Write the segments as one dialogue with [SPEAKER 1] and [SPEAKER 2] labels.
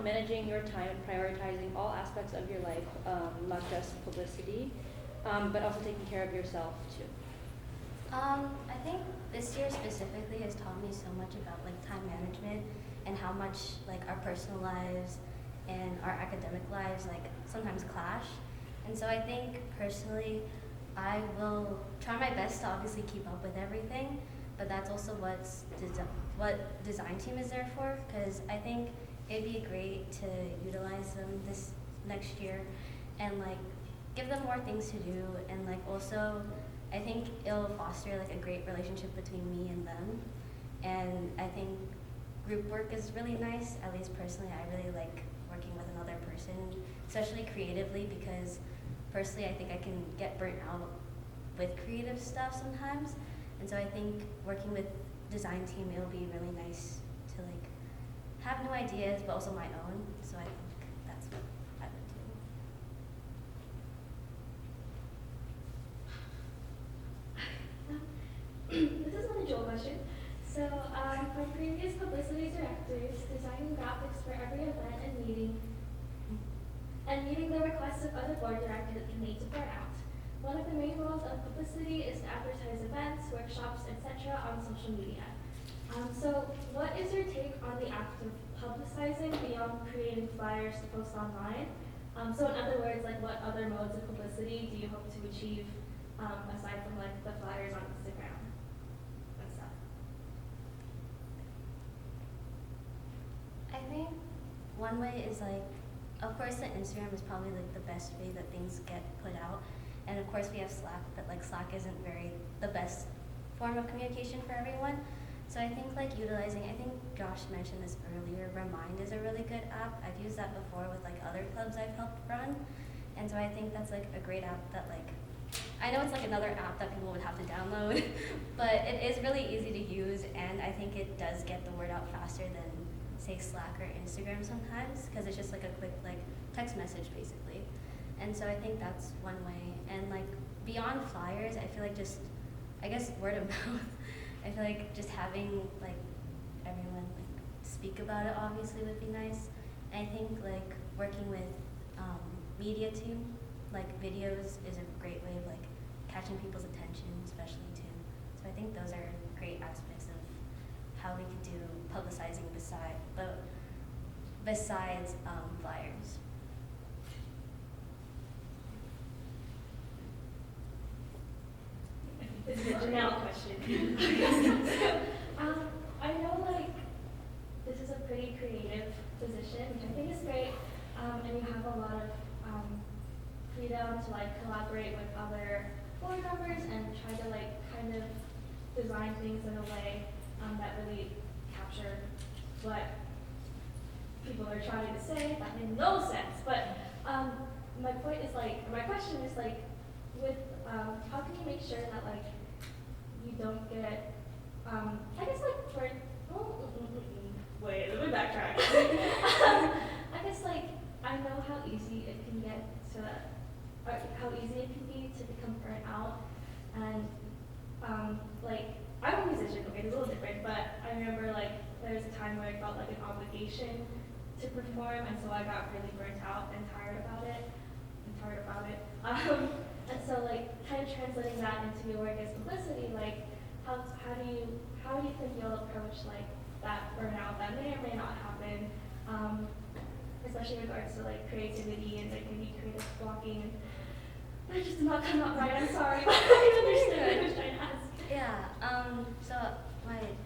[SPEAKER 1] managing your time and prioritizing all aspects of your life, not just publicity, but also taking care of yourself too.
[SPEAKER 2] I think this year specifically has taught me so much about like time management and how much like our personal lives and our academic lives like sometimes clash. And so I think personally I will try my best to obviously keep up with everything, but that's also what design team is there for, because I think it'd be great to utilize them this next year and like give them more things to do, and like also I think it'll foster like a great relationship between me and them. And I think group work is really nice. At least personally, I really like working with another person, especially creatively, because personally I think I can get burnt out with creative stuff sometimes. And so I think working with design team, it'll be really nice to like have new ideas, but also my own. So I think that's what I would do.
[SPEAKER 3] This is an Joel question. So, for previous publicity directors, designing graphics for every event and meeting the requests of other board directors can lead to burnout. One of the main roles of publicity is to advertise events, workshops, etc. on social media. So, what is your take on the act of publicizing beyond creating flyers to post online? So, in other words, like what other modes of publicity do you hope to achieve aside from like the flyers on Instagram and stuff?
[SPEAKER 2] I think one way is like, of course the Instagram is probably like the best way that things get put out. And of course we have Slack, but like Slack isn't the best form of communication for everyone. So I think like utilizing, I think Josh mentioned this earlier, Remind is a really good app. I've used that before with like other clubs I've helped run. And so I think that's like a great app that like, I know it's like another app that people would have to download, but it is really easy to use, and I think it does get the word out faster than say Slack or Instagram sometimes, because it's just like a quick like text message basically. And so I think that's one way. And like beyond flyers, I feel like just, I guess word of mouth. I feel like just having like everyone like speak about it obviously would be nice. And I think like working with media too, like videos is a great way of like catching people's attention, especially too. So I think those are great aspects of how we could do publicizing besides flyers.
[SPEAKER 3] This is a Janelle question. I know like this is a pretty creative position, which I think is great, and you have a lot of freedom to like collaborate with other board members and try to like kind of design things in a way that really capture what people are trying to say. That made no sense, but my point is like, my question is like, with how can you make sure that like you don't get, I guess like for, wait, let me backtrack. I guess like, I know how easy it can get to, or how easy it can be to become burnt out, and like, I'm a musician, okay, it's a little different, but I remember like, there was a time where I felt like an obligation to perform, and so I got really burnt out and tired about it. And so like kind of translating that into your work as publicity, like how do you think you'll approach like that burnout that may or may not happen, especially in regards to like creativity and like maybe creative blocking. That just did not come out right. I'm sorry, but I understood. I was trying to ask.
[SPEAKER 2] Yeah. So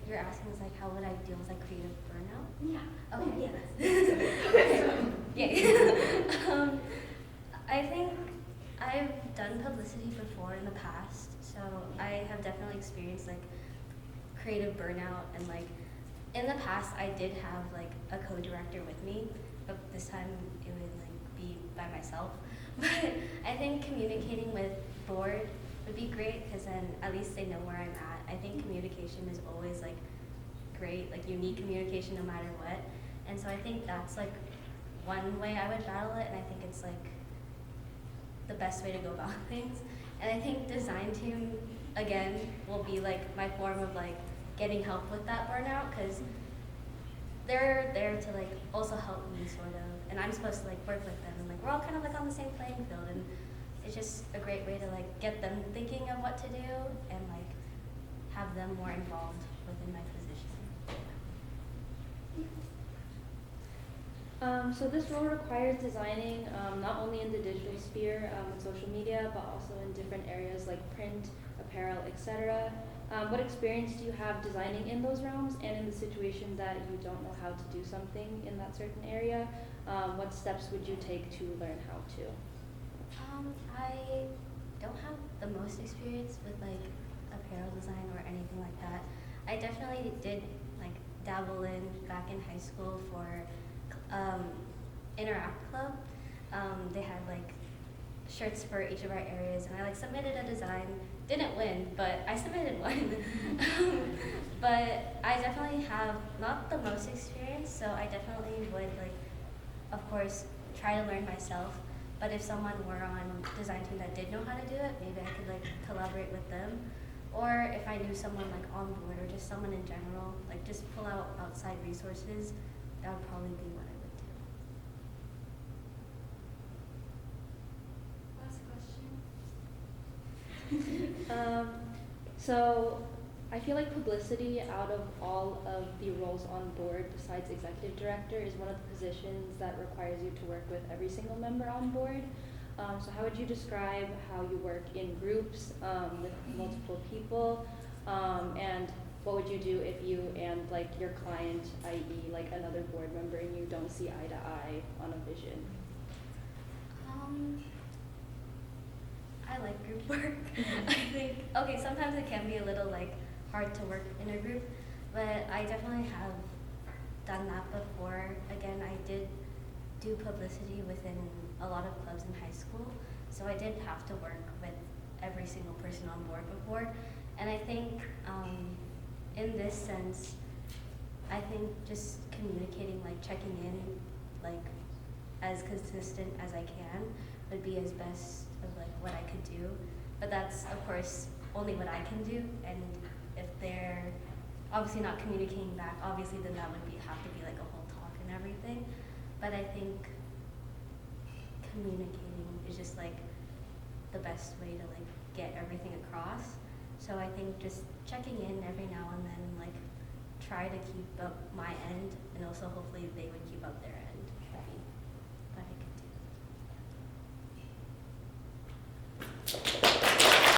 [SPEAKER 2] you're asking is like how would I deal with like creative burnout?
[SPEAKER 3] Yeah.
[SPEAKER 2] Okay. Yeah. I think I've done publicity before in the past, so I have definitely experienced like creative burnout, and like in the past I did have like a co-director with me, but this time it would like be by myself. But I think communicating with board would be great, because then at least they know where I'm at. I think communication is always like great, like you need communication no matter what. And so I think that's like one way I would battle it, and I think it's like the best way to go about things. And I think design team, again, will be like my form of like getting help with that burnout, because they're there to like also help me sort of, and I'm supposed to like work with them, and like we're all kind of like on the same playing field, and it's just a great way to like get them thinking of what to do and like have them more involved within my position.
[SPEAKER 1] So this role requires designing not only in the digital sphere and social media, but also in different areas like print, apparel, etc. What experience do you have designing in those realms, and in the situation that you don't know how to do something in that certain area, what steps would you take to learn how to?
[SPEAKER 2] I don't have the most experience with like apparel design or anything like that. I definitely did like dabble in back in high school for Interact Club. They had like shirts for each of our areas, and I like submitted a design. Didn't win, but I submitted one. But I definitely have not the most experience, so I definitely would like, of course, try to learn myself. But if someone were on design team that did know how to do it, maybe I could like collaborate with them. Or if I knew someone like on board, or just someone in general, like just pull out outside resources, that would probably be what I would do.
[SPEAKER 3] Last question.
[SPEAKER 1] So I feel like publicity, out of all of the roles on board besides executive director, is one of the positions that requires you to work with every single member on board. So how would you describe how you work in groups with multiple people, and what would you do if you and like your client, i.e. like another board member, and you don't see eye to eye on a vision?
[SPEAKER 2] I like group work. I think, okay, sometimes it can be a little like hard to work in a group, but I definitely have done that before. Again, I did do publicity within a lot of clubs in high school, so I did have to work with every single person on board before. And I think in this sense, I think just communicating, like checking in, like as consistent as I can would be as best of like what I could do. But that's of course only what I can do, and if they're obviously not communicating back, obviously then that would have to be like a whole talk and everything. But I think communicating is just like the best way to like get everything across. So I think just checking in every now and then, like try to keep up my end, and also hopefully they would keep up their end for me.